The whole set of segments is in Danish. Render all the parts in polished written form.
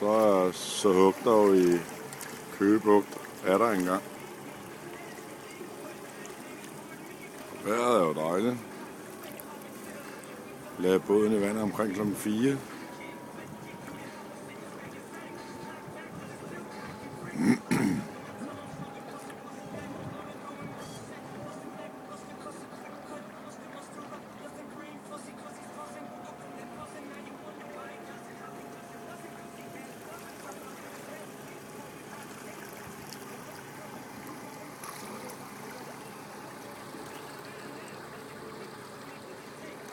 Så Hugdov i Køge Bugt er der engang. Vejret er jo dejligt. Lad båden i vandet omkring kl. 4.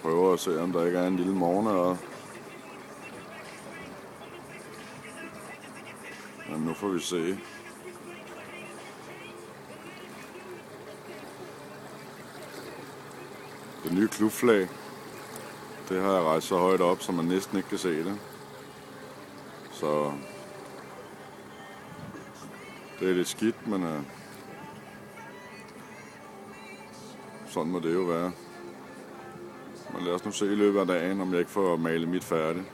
Prøver at se, om der ikke er en lille morgenørred. Men nu får vi se. Det nye klubflag, det har jeg rejst så højt op, så man næsten ikke kan se det. Så det er lidt skidt, men sådan må det jo være. Men lad os nu se i løbet af dagen, om jeg ikke får malet mit færdigt.